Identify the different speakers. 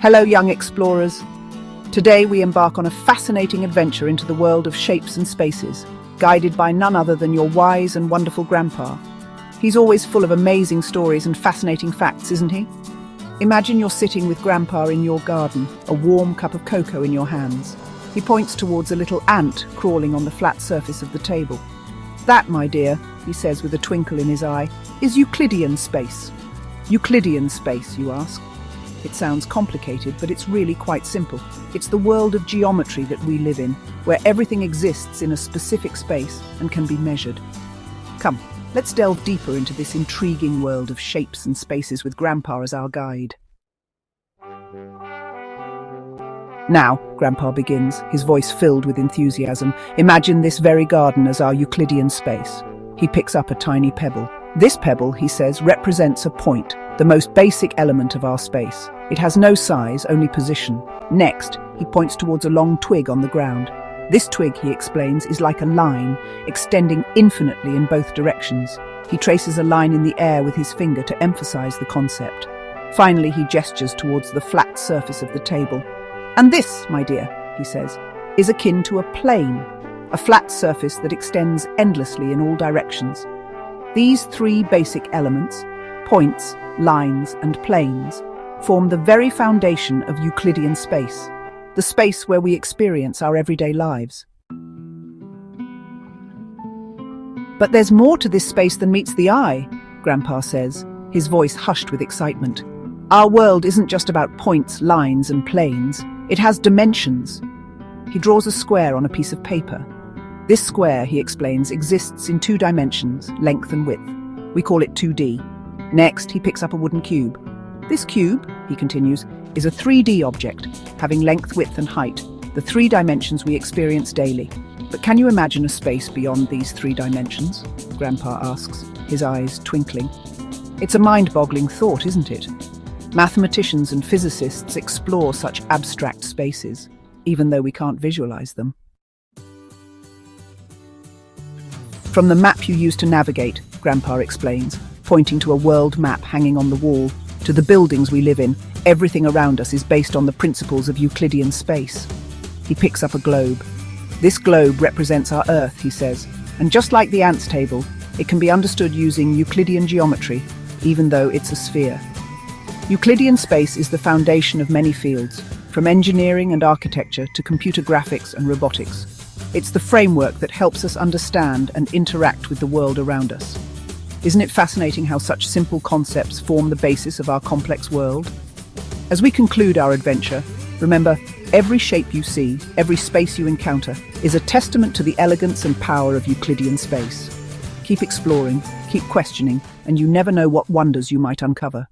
Speaker 1: Hello, young explorers. Today we embark on a fascinating adventure into the world of shapes and spaces, guided by none other than your wise and wonderful grandpa. He's always full of amazing stories and fascinating facts, isn't he? Imagine you're sitting with Grandpa in your garden, a warm cup of cocoa in your hands. He points towards a little ant crawling on the flat surface of the table. That, my dear, he says with a twinkle in his eye, is Euclidean space. Euclidean space, you ask? It sounds complicated, but it's really quite simple. It's the world of geometry that we live in, where everything exists in a specific space and can be measured. Come, let's delve deeper into this intriguing world of shapes and spaces with Grandpa as our guide. Now, Grandpa begins, his voice filled with enthusiasm. Imagine this very garden as our Euclidean space. He picks up a tiny pebble. This pebble, he says, represents a point, the most basic element of our space. It has no size, only position. Next, he points towards a long twig on the ground. This twig, he explains, is like a line, extending infinitely in both directions. He traces a line in the air with his finger to emphasize the concept. Finally, he gestures towards the flat surface of the table. And this, my dear, he says, is akin to a plane, a flat surface that extends endlessly in all directions. These three basic elements, points, lines, and planes, form the very foundation of Euclidean space, the space where we experience our everyday lives. But there's more to this space than meets the eye, Grandpa says, his voice hushed with excitement. Our world isn't just about points, lines, and planes. It has dimensions. He draws a square on a piece of paper. This square, he explains, exists in two dimensions, length and width. We call it 2D. Next, he picks up a wooden cube. This cube, he continues, is a 3D object, having length, width, and height, the three dimensions we experience daily. But can you imagine a space beyond these three dimensions? Grandpa asks, his eyes twinkling. It's a mind-boggling thought, isn't it? Mathematicians and physicists explore such abstract spaces, even though we can't visualize them. From the map you use to navigate, Grandpa explains, pointing to a world map hanging on the wall, to the buildings we live in, everything around us is based on the principles of Euclidean space. He picks up a globe. This globe represents our Earth, he says, and just like the ants' table, it can be understood using Euclidean geometry, even though it's a sphere. Euclidean space is the foundation of many fields, from engineering and architecture to computer graphics and robotics. It's the framework that helps us understand and interact with the world around us. Isn't it fascinating how such simple concepts form the basis of our complex world? As we conclude our adventure, remember, every shape you see, every space you encounter, is a testament to the elegance and power of Euclidean space. Keep exploring, keep questioning, and you never know what wonders you might uncover.